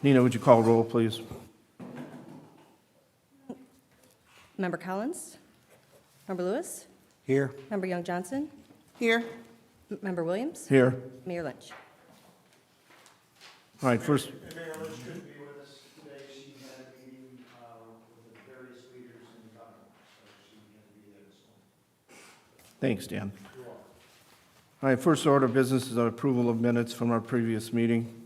Nina, would you call roll, please? Member Collins? Member Lewis? Here. Member Young Johnson? Here. Member Williams? Here. Mayor Lynch? All right, first, Mayor Lynch couldn't be with us today. She had a meeting with the various leaders in government, so she had to be there this morning. thanks, Dan. You're welcome. All right, first order of business is our approval of minutes from our previous meeting.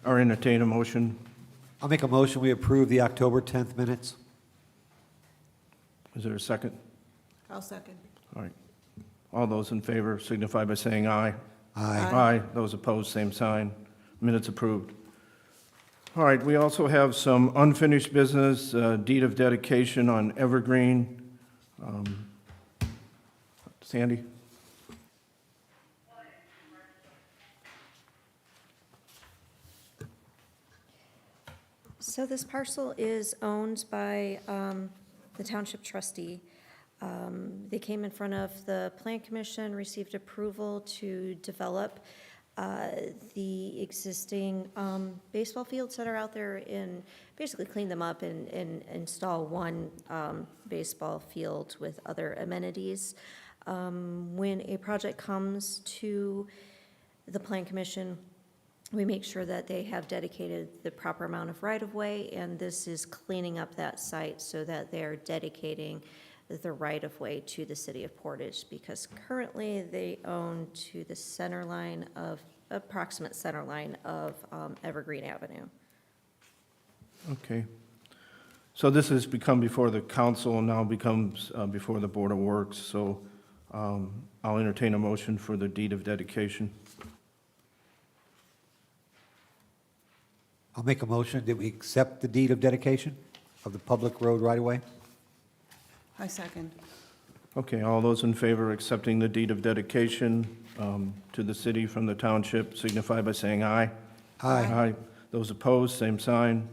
Or entertain a motion. I'll make a motion, we approve the October 10th minutes. Is there a second? I'll second. All right. All those in favor signify by saying aye. Aye. Aye. Those opposed, same sign. Minutes approved. All right, we also have some unfinished business, deed of dedication on Evergreen. Sandy? So this parcel is owned by the township trustee. They came in front of the Plan Commission, received approval to develop the existing baseball fields that are out there and basically clean them up and install one baseball field with other amenities. When a project comes to the Plan Commission, we make sure that they have dedicated the proper amount of right-of-way, and this is cleaning up that site so that they're dedicating the right-of-way to the city of Portage, because currently they own to the center line of, approximate center line of Evergreen Avenue. Okay. So this has become before the council and now becomes before the Board of Works. So I'll entertain a motion for the deed of dedication. I'll make a motion that we accept the deed of dedication of the public road right-of-way. I second. Okay, all those in favor of accepting the deed of dedication to the city from the township signify by saying aye. Aye. Aye. Those opposed, same sign.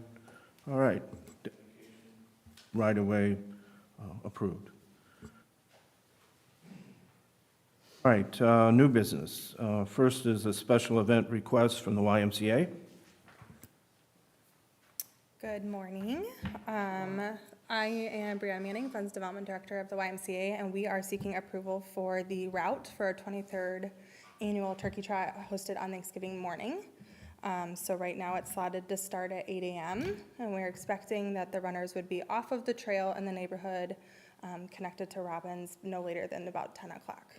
All right. Right away approved. All right, new business. First is a special event request from the YMCA. Good morning. I am Brianna Manning, Funds Development Director of the YMCA, and we are seeking approval for the route for our 23rd annual turkey trot hosted on Thanksgiving morning. So right now it's slotted to start at 8 a.m., and we're expecting that the runners would be off of the trail in the neighborhood, connected to Robbins no later than about 10 o'clock.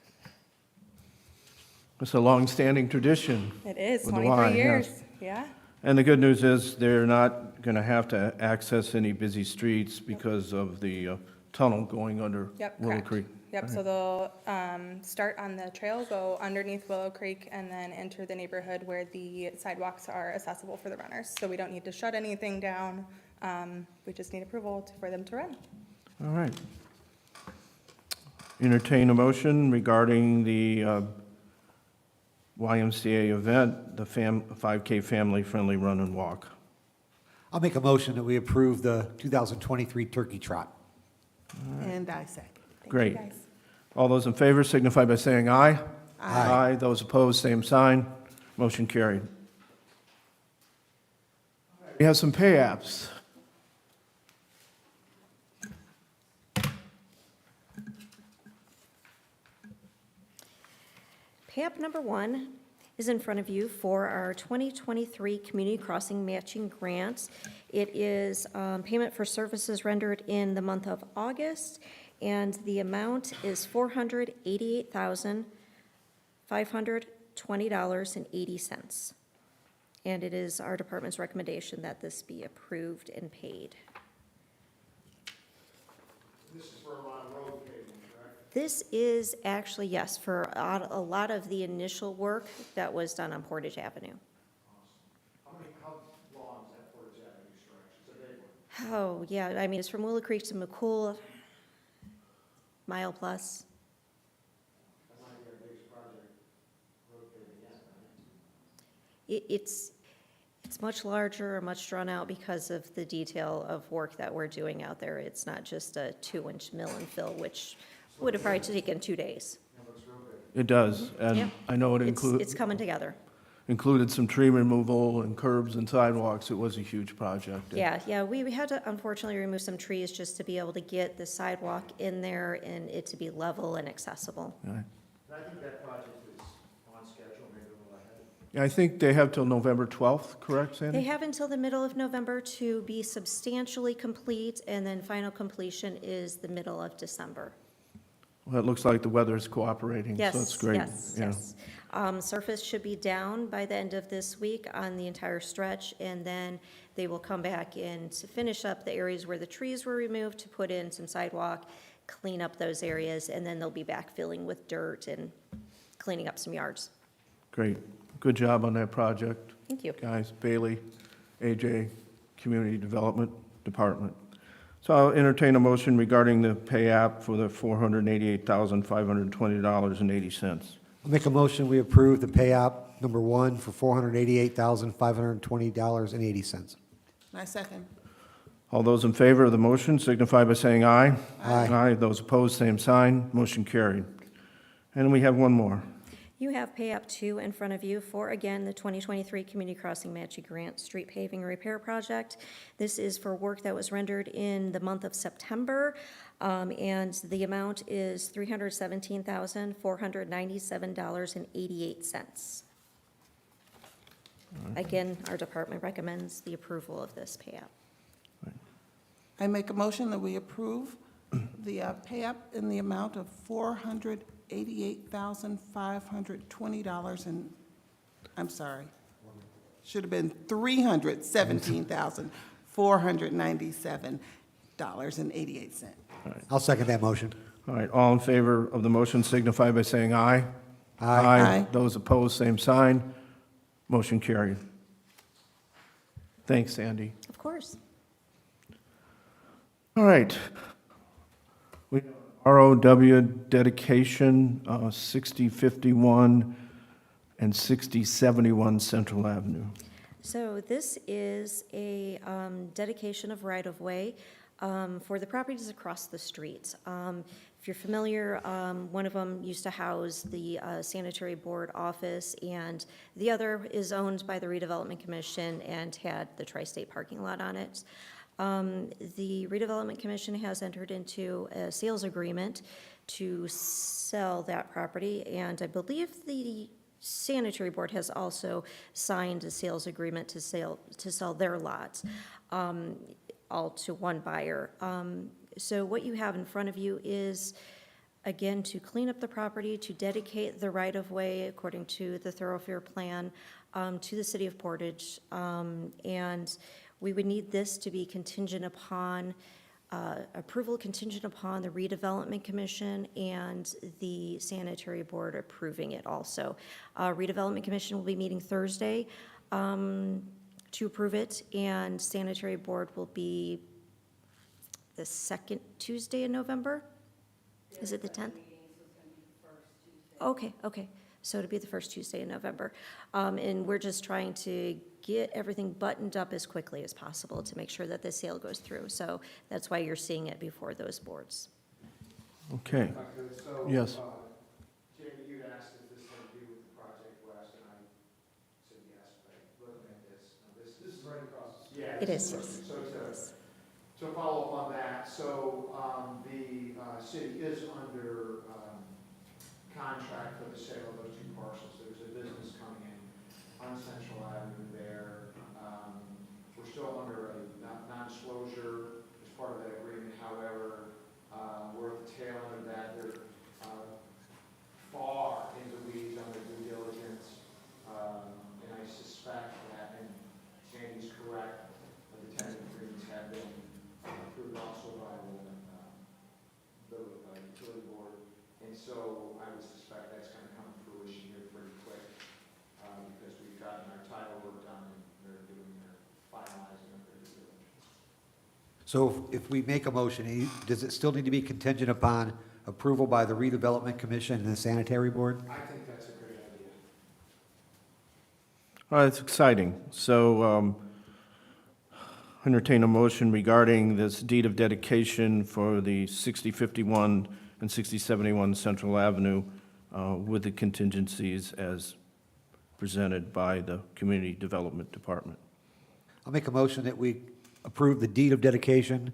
It's a long-standing tradition. It is, With the 23 Y, years, yes. yeah. And the good news is they're not going to have to access any busy streets because of the tunnel going under Yep, Willow correct. Creek. Yep, so they'll start on the trail, go underneath Willow Creek, and then enter the neighborhood where the sidewalks are accessible for the runners. So we don't need to shut anything down. We just need approval for them to run. All right. Entertain a motion regarding the YMCA event, the 5K Family Friendly Run and Walk. I'll make a motion that we approve the 2023 turkey trot. And I second. Thank you, Great. guys. All those in favor signify by saying aye. Aye. Those opposed, same sign. Motion carried. We have some pay apps. Pay app number 1 is in front of you for our 2023 Community Crossing Matching Grant. It is payment for services rendered in the month of August, and the amount is $488,520.80. And it is our department's recommendation that this be approved and paid. This is for a lot of road paving, correct? This is actually, yes, for a lot of the initial work that was done on Portage Avenue. How long is that Portage Avenue stretch? It's a big one. Oh, yeah, I mean, it's from Willow Creek to McCool, mile plus. That might be our biggest project, road paving yet, right? It's much larger, much drawn out because of the detail of work that we're doing out there. It's not just a 2-inch mill and fill, which would have probably taken 2 days. It does, and Yep. I know it It's coming together. included some tree removal and curbs and sidewalks. It was a huge project. Yeah, we had to unfortunately remove some trees just to be able to get the sidewalk in there and it to be level and accessible. Yeah. And I think that project is on schedule, maybe a little ahead. Yeah, I think they have till November 12th, correct, Sandy? They have until the middle of November to be substantially complete, and then final completion is the middle of December. Well, it looks like the weather is cooperating, so Yes, it's great. yes, Yeah. yes. Surface should be down by the end of this week on the entire stretch, and then they will come back in to finish up the areas where the trees were removed, to put in some sidewalk, clean up those areas, and then they'll be backfilling with dirt and cleaning up some yards. Great. Good job on that project, Thank you. guys. Bailey, AJ, Community Development Department. So I'll entertain a motion regarding the pay app for the $488,520.80. I'll make a motion, we approve the pay app number 1 for $488,520.80. I second. All those in favor of the motion signify by saying aye. Aye. Aye. Those opposed, same sign. Motion carried. And we have one more. You have pay up 2 in front of you for, again, the 2023 Community Crossing Mtg Grant Street Paving Repair Project. This is for work that was rendered in the month of September, and the amount is $317,497.88. Again, our department recommends the approval of this pay app. I make a motion that we approve the pay up in the amount of $488,520 and, I'm sorry, should have been $317,497.88. I'll second that motion. All right, all in favor of the motion signify by saying aye. Aye. Those opposed, same sign. Motion carried. Thanks, Sandy. Of course. All right. We have ROW dedication, 6051 and 6071 Central Avenue. So this is a dedication of right-of-way for the properties across the street. If you're familiar, one of them used to house the sanitary board office, and the other is owned by the redevelopment commission and had the tri-state parking lot on it. The redevelopment commission has entered into a sales agreement to sell that property, and I believe the sanitary board has also signed a sales agreement to sell their lots, all to one buyer. So what you have in front of you is, again, to clean up the property, to dedicate the right-of-way according to the thoroughfare plan to the city of Portage. And we would need this to be contingent upon, approval contingent upon the redevelopment commission and the sanitary board approving it also. Redevelopment commission will be meeting Thursday to approve it, and sanitary board will be the second Tuesday in November? Is it the 10th? Okay. So it'll be the first Tuesday in November. And we're just trying to get everything buttoned up as quickly as possible to make sure that the sale goes through. So that's why you're seeing it before those boards. Okay. So, Yes. Jamie, you asked if this had to do with the Project West, and I said yes, but looking at this, this is right across the street. Yeah. It is, So to follow up on that, so the city is under contract for the sale of those two parcels. There's a business coming in on Central Avenue there. We're still under a non-disclosure as part of that agreement. However, we're at the tail end of that. They're far into weeds on their due diligence. And I suspect that, and Sandy's correct, that the tenant agreements have been approved also by the utility board. And so I would suspect that's going to come to fruition here pretty quick, because we've gotten our title work done and they're doing their finalizing of their due diligence. So if we make a motion, does it still need to be contingent upon approval by the redevelopment commission and the sanitary board? I think that's a great idea. It's exciting. So entertain a motion regarding this deed of dedication for the 6051 and 6071 Central Avenue with the contingencies as presented by the Community Development Department. I'll make a motion that we approve the deed of dedication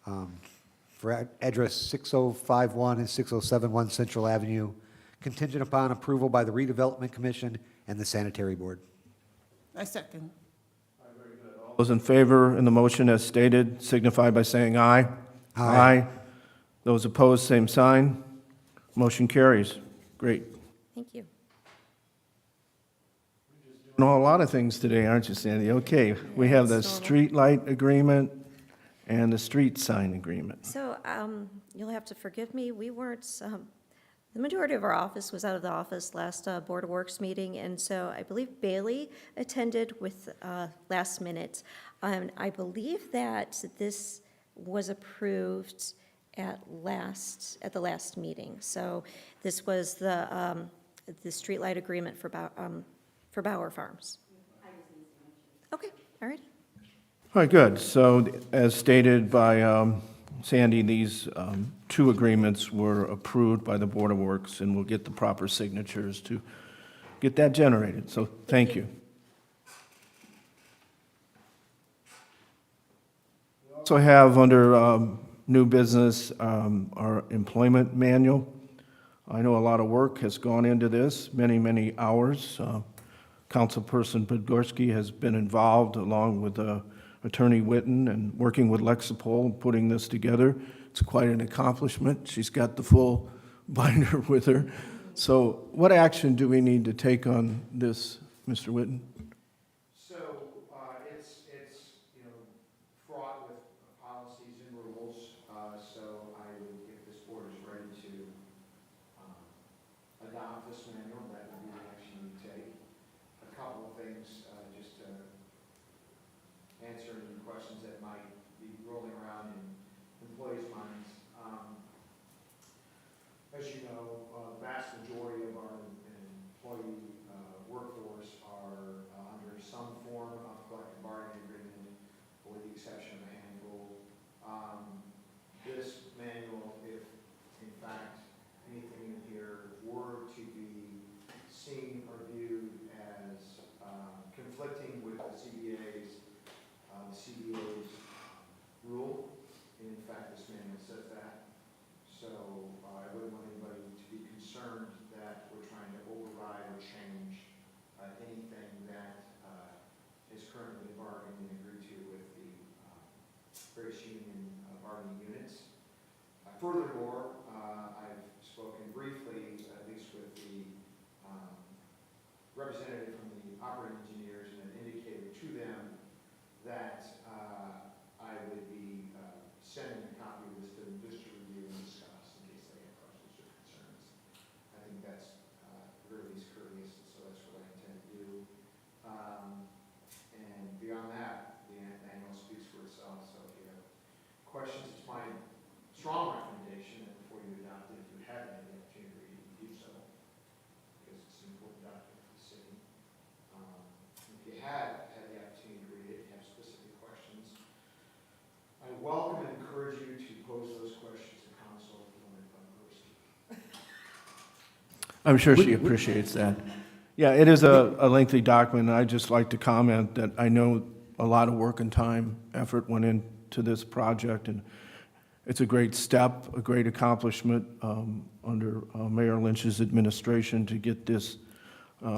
for address 6051 and 6071 Central Avenue, contingent upon approval by the Redevelopment Commission and the Sanitary Board. I second. All those in favor in the motion as stated signify by saying aye. Aye. Those opposed, same sign. Motion carries. Great. Thank you. Know a lot of things today, aren't you, Sandy? Okay, we have the It's normal. street light agreement and the street sign agreement. So you'll have to forgive me, we weren't, the majority of our office was out of the office last Board of Works meeting, and so I believe Bailey attended with last minute. I believe that this was approved at the last meeting. So this was the streetlight agreement for Bauer Farms. Okay, all right. All right, good. So as stated by Sandy, these two agreements were approved by the Board of Works, and we'll get the proper signatures to get that generated. So thank you. We also have under new business our employment manual. I know a lot of work has gone into this, many, many hours. Councilperson Podgorski has been involved along with Attorney Witten and working with Lexipol, putting this together. It's quite an accomplishment. She's got the full binder with her. So what action do we need to take on this, Mr. Witten? So, it's, fraught with policies and rules, so if this board is ready to, adopt this manual, that would be the action we take. A couple of things, just to answer any questions that might be rolling around in employees' minds. As you know, the vast majority of our employee workforce are under some form of collective bargaining agreement, with the exception of a handful. This manual, if in fact anything in here were to be seen or viewed as conflicting with the CBA's rule, and in fact this manual says that. So I wouldn't want anybody to be concerned that we're trying to override or change anything that is currently bargaining and agreed to with the various union bargaining units. Furthermore, I've spoken briefly, at least with the representative from the operating engineers, and have indicated to them that I would be sending a copy of this to them just to review and discuss in case they have questions or concerns. I think that's very least courteous, and so that's what I intend to do. And beyond that, the manual speaks for itself, so if you have questions, it's my strong recommendation that before you adopt it, if you haven't had the opportunity to read it, you do so, because it's an important document for the city. If you have had the opportunity to read it, and have specific questions, I welcome and encourage you to pose those questions to Councilwoman Podgorski. I'm sure she appreciates that. Yeah, it is a lengthy document, and I'd just like to comment that I know a lot of work and time, effort went into this project, and it's a great step, a great accomplishment under Mayor Lynch's administration to get this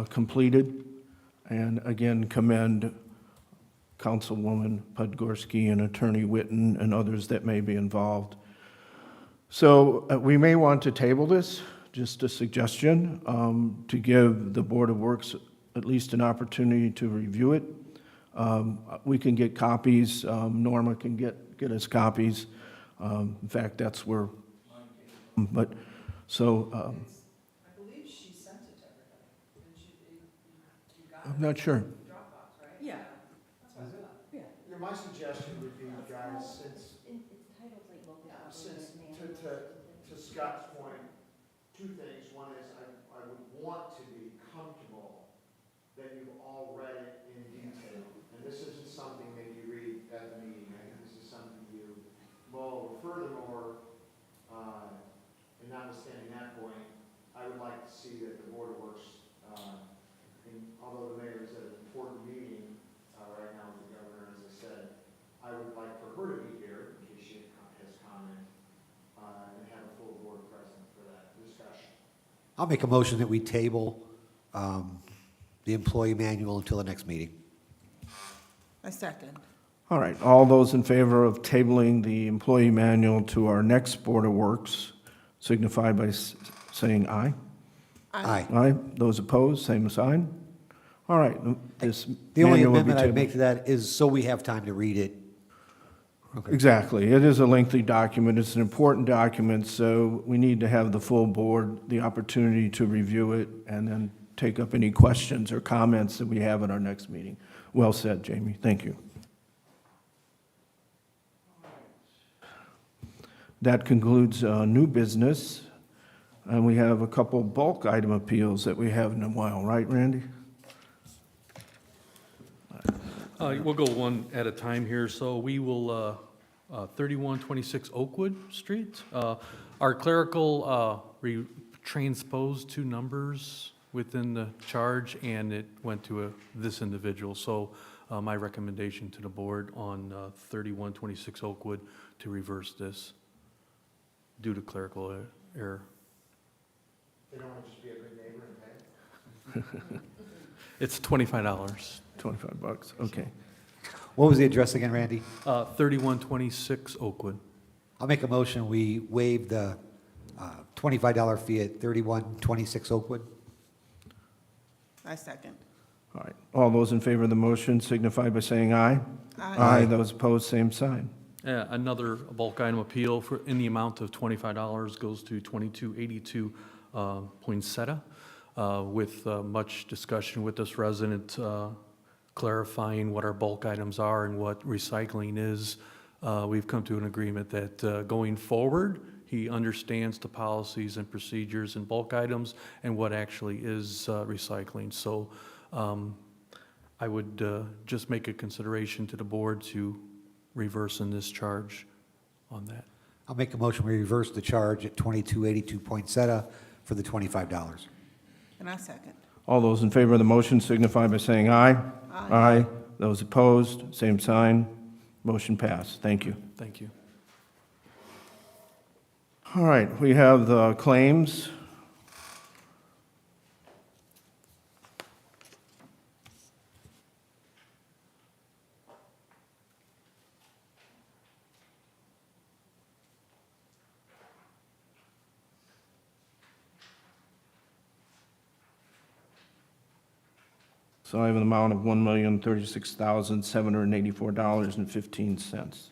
completed. And again, commend Councilwoman Podgorski and Attorney Witten and others that may be involved. So we may want to table this, just a suggestion, to give the Board of Works at least an opportunity to review it. We can get copies, Norma can get us copies. In fact, that's where, but, so, I believe she sent it to everybody. Did you got it? I'm not sure. Dropbox, right? Yeah. That's what I thought. Yeah, my suggestion would be, guys, since, to Scott's point, two things. One is I would want to be comfortable that you've already furthermore, and notwithstanding that point, I would like to see that the Board of Works, although the mayor is at an important meeting right now with the governor, as I said, I would like for her to be here in case she has comment, and have a full board present for that discussion. I'll make a motion that we table the employee manual until the next meeting. I second. All right, all those in favor of tabling the employee manual to our next Board of Works signify by saying aye. Aye. Aye. Those opposed, same sign. All right, this The only manual will be amendment I'd tabled. make to that is so we have time to read it. Exactly. It is a lengthy document. It's an important document, so we need to have the full board the opportunity to review it and then take up any questions or comments that we have at our next meeting. Well said, Jamie. Thank you. That concludes new business, and we have a couple bulk item appeals that we haven't in a while, right, Randy? We'll go one at a time here. So we will, 3126 Oakwood Street. Our clerical transposed two numbers within the charge, and it went to this individual. So my recommendation to the board on 3126 Oakwood to reverse this due to clerical error. They don't want to just be a good neighbor and pay? It's $25. $25, okay. What was the address again, Randy? 3126 Oakwood. I'll make a motion, we waive the $25 fee at 3126 Oakwood. I second. All right, all those in favor of the motion signify by saying aye. Aye. Those opposed, same sign. Another bulk item appeal for, in the amount of $25 goes to 2282 Poinsettia, with much discussion with this resident clarifying what our bulk items are and what recycling is. We've come to an agreement that going forward, he understands the policies and procedures and bulk items and what actually is recycling. So I would just make a consideration to the board to reverse in this charge on that. I'll make a motion, we reverse the charge at 2282 Poinsettia for the $25. And I second. All those in favor of the motion signify by saying aye. Aye. Those opposed, same sign. Motion passed. Thank you. Thank you. All right, we have the claims. So I have an amount of $1,036,784.15.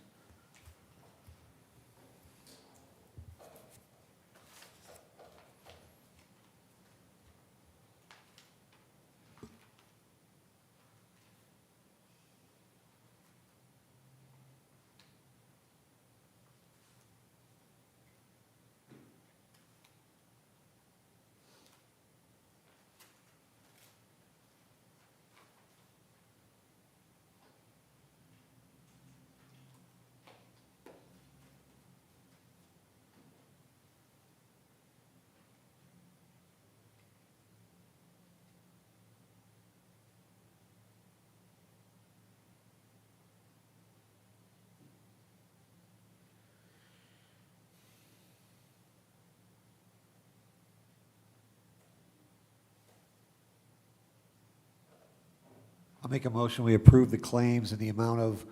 I'll make a motion, we approve the claims in the amount of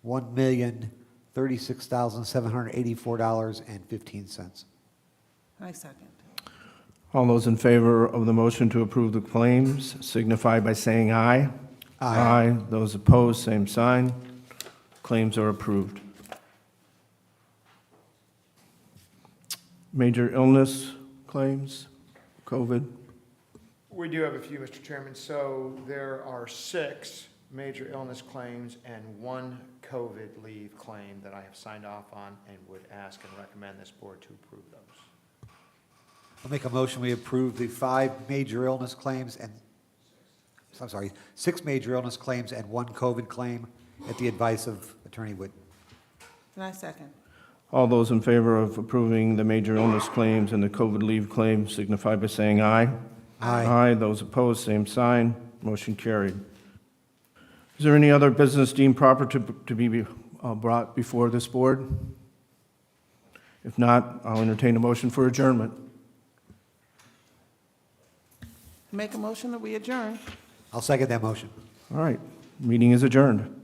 $1,036,784.15. I second. All those in favor of the motion to approve the claims signify by saying aye. Aye. Those opposed, same sign. Claims are approved. Major illness claims, COVID. We do have a few, Mr. Chairman. So there are 6 major illness claims and 1 COVID leave claim that I have signed off on and would ask and recommend this board to approve those. I'll make a motion, we approve the 5 major illness claims and, I'm sorry, 6 major illness claims and 1 COVID claim at the advice of Attorney Wood. And I second. All those in favor of approving the major illness claims and the COVID leave claims signify by saying aye. Aye. Aye. Those opposed, same sign. Motion carried. Is there any other business deemed proper to be brought before this board? If not, I'll entertain a motion for adjournment. Make a motion that we adjourn. I'll second that motion. All right, meeting is adjourned.